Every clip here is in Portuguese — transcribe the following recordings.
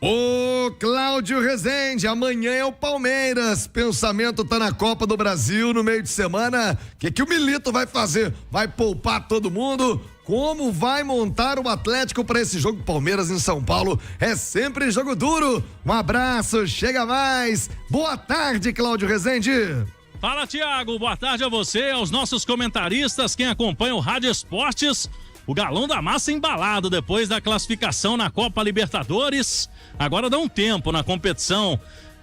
Ô, Cláudio Rezende, amanhã é o Palmeiras. Pensamento tá na Copa do Brasil no meio de semana. O que o Milito vai fazer? Vai poupar todo mundo? Como vai montar o Atlético para esse jogo? Palmeiras em São Paulo é sempre jogo duro. Um abraço, chega mais. Boa tarde, Cláudio Rezende. Fala, Thiago, boa tarde a você, aos nossos comentaristas, quem acompanha o Rádio Esportes. O Galão da Massa embalado depois da classificação na Copa Libertadores. Agora dá um tempo na competição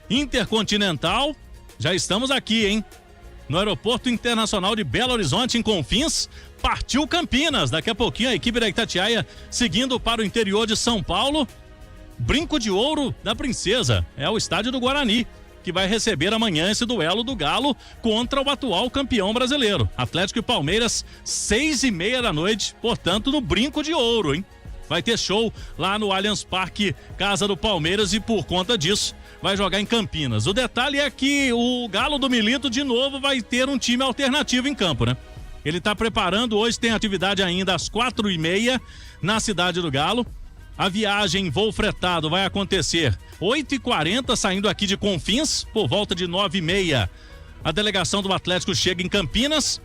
intercontinental. Já estamos aqui, hein? No Aeroporto Internacional de Belo Horizonte, em Confins. Partiu Campinas. Daqui a pouquinho a equipe da Itatiaia seguindo para o interior de São Paulo. Brinco de Ouro da Princesa. É o estádio do Guarani, que vai receber amanhã esse duelo do Galo contra o atual campeão brasileiro. Atlético e Palmeiras, 6:30 da noite, portanto, no Brinco de Ouro, hein? Vai ter show lá no Allianz Parque, casa do Palmeiras, e por conta disso vai jogar em Campinas. O detalhe é que o Galo do Milito, de novo, vai ter um time alternativo em campo, né? Ele tá preparando, hoje tem atividade ainda às 4:30 na cidade do Galo. A viagem, voo fretado, vai acontecer 8:40, saindo aqui de Confins, por volta de 9:30. A delegação do Atlético chega em Campinas.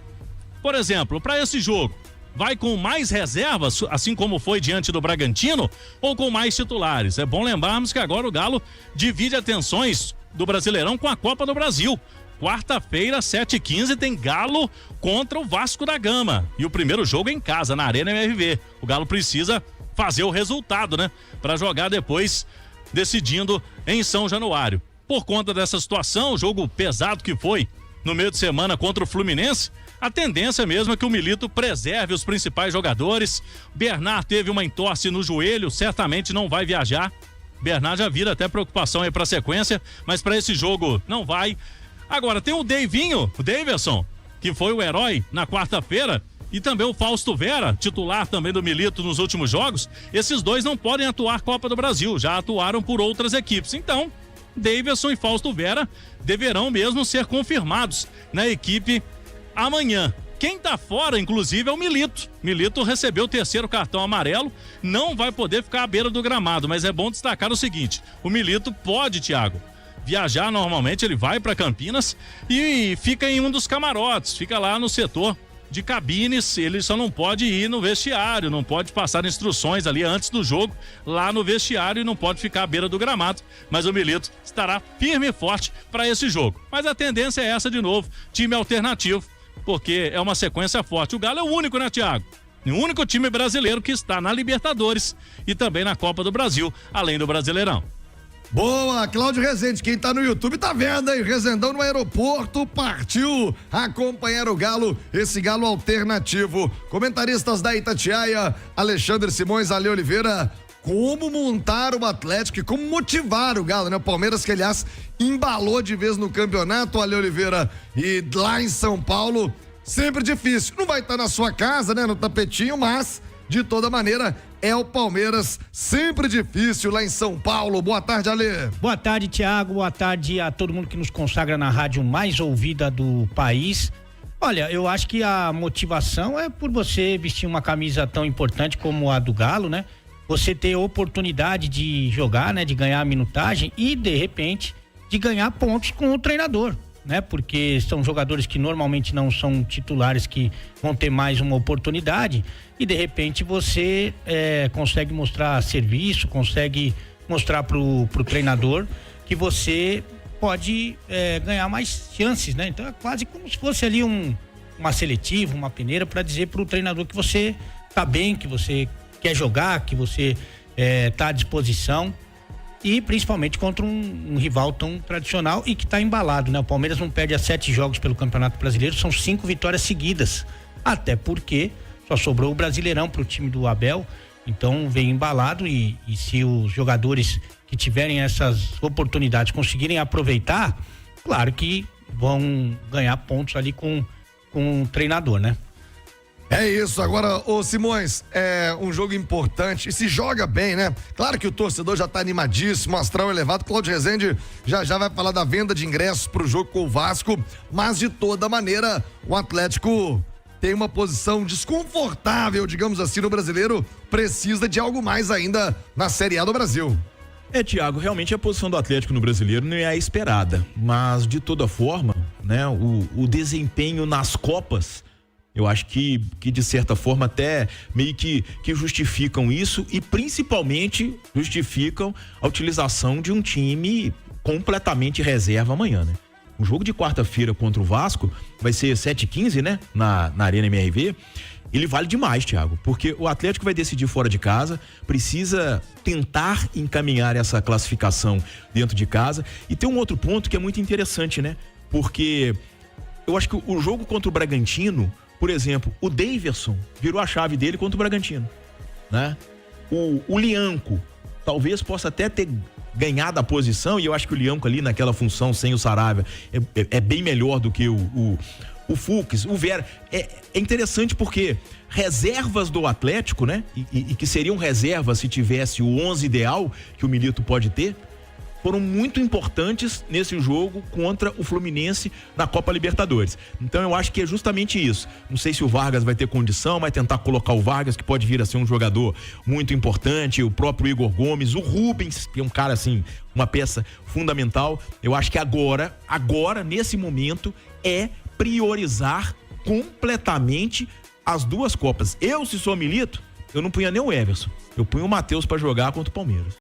Por exemplo, para esse jogo, vai com mais reservas, assim como foi diante do Bragantino, ou com mais titulares? É bom lembrarmos que agora o Galo divide atenções do Brasileirão com a Copa do Brasil. Quarta-feira, 7:15, tem Galo contra o Vasco da Gama. E o primeiro jogo é em casa, na Arena MRV. O Galo precisa fazer o resultado, né? Para jogar depois, decidindo em São Januário. Por conta dessa situação, o jogo pesado que foi no meio de semana contra o Fluminense, a tendência mesmo é que o Milito preserve os principais jogadores. Bernard teve uma entorse no joelho, certamente não vai viajar. Bernard já vira até preocupação aí para a sequência, mas para esse jogo não vai. Agora tem o Deivinho, o Daverson, que foi o herói na quarta-feira. E também o Fausto Vera, titular também do Milito nos últimos jogos. Esses dois não podem atuar Copa do Brasil, já atuaram por outras equipes. Então, Daverson e Fausto Vera deverão mesmo ser confirmados na equipe amanhã. Quem tá fora, inclusive, é o Milito. Milito recebeu o terceiro cartão amarelo, não vai poder ficar à beira do gramado, mas é bom destacar o seguinte: o Milito pode, Thiago, viajar normalmente, ele vai para Campinas e fica em um dos camarotes, fica lá no setor de cabines. Ele só não pode ir no vestiário, não pode passar instruções ali antes do jogo lá no vestiário e não pode ficar à beira do gramado, mas o Milito estará firme e forte para esse jogo. Mas a tendência é essa de novo, time alternativo, porque é uma sequência forte. O Galo é o único, né, Thiago? O único time brasileiro que está na Libertadores e também na Copa do Brasil, além do Brasileirão. Boa, Cláudio Rezende, quem tá no YouTube tá vendo, hein? Rezendão no aeroporto partiu acompanhar o Galo, esse Galo alternativo. Comentaristas da Itatiaia, Alexandre Simões, Ale Oliveira, como montar o Atlético e como motivar o Galo, né? O Palmeiras, que aliás embalou de vez no campeonato, Ale Oliveira, e lá em São Paulo, sempre difícil. Não vai estar na sua casa, né? No tapetinho, mas de toda maneira é o Palmeiras, sempre difícil lá em São Paulo. Boa tarde, Ale. Boa tarde, Thiago. Boa tarde a todo mundo que nos consagra na rádio mais ouvida do país. Olha, eu acho que a motivação é por você vestir uma camisa tão importante como a do Galo, né? Você ter oportunidade de jogar, né? De ganhar minutagem e, de repente, de ganhar pontos com o treinador, né? Porque são jogadores que normalmente não são titulares, que vão ter mais uma oportunidade e de repente você consegue mostrar serviço, consegue mostrar pro treinador que você pode ganhar mais chances, né? Então é quase como se fosse ali uma seletiva, uma peneira para dizer pro treinador que você tá bem, que você quer jogar, que você tá à disposição. E principalmente contra um rival tão tradicional e que está embalado, né? O Palmeiras não perde há 7 jogos pelo Campeonato Brasileiro, são 5 vitórias seguidas, até porque só sobrou o Brasileirão para o time do Abel, então vem embalado e se os jogadores que tiverem essas oportunidades conseguirem aproveitar, claro que vão ganhar pontos ali com o treinador, né? É isso, agora, ô Simões, é um jogo importante e se joga bem, né? Claro que o torcedor já tá animadíssimo, astral elevado. Cláudio Rezende já vai falar da venda de ingressos pro jogo com o Vasco, mas de toda maneira o Atlético tem uma posição desconfortável, digamos assim, no Brasileiro, precisa de algo mais ainda na Série A do Brasil. Thiago, realmente a posição do Atlético no Brasileiro não é a esperada, mas de toda forma, né, o desempenho nas Copas, eu acho que de certa forma até meio que justificam isso e principalmente justificam a utilização de um time completamente reserva amanhã, né? O jogo de quarta-feira contra o Vasco vai ser 7h15, né? Na Arena MRV. Ele vale demais, Thiago, porque o Atlético vai decidir fora de casa, precisa tentar encaminhar essa classificação dentro de casa. E tem um outro ponto que é muito interessante, né? Porque eu acho que o jogo contra o Bragantino, por exemplo, o Daverson virou a chave dele contra o Bragantino, né? O Lianco talvez possa até ter ganhado a posição, e eu acho que o Lianco ali naquela função sem o Saravia é bem melhor do que o Fux, o Vera. É interessante porque reservas do Atlético, né? E que seriam reservas se tivesse o 11 ideal que o Milito pode ter, foram muito importantes nesse jogo contra o Fluminense na Copa Libertadores. Então eu acho que é justamente isso. Não sei se o Vargas vai ter condição, vai tentar colocar o Vargas, que pode vir a ser um jogador muito importante, o próprio Igor Gomes, o Rubens, que é um cara assim, uma peça fundamental. Eu acho que agora, nesse momento, é priorizar completamente as duas Copas. Se sou Milito, eu não punha nem o Everson, eu punho o Matheus para jogar contra o Palmeiras.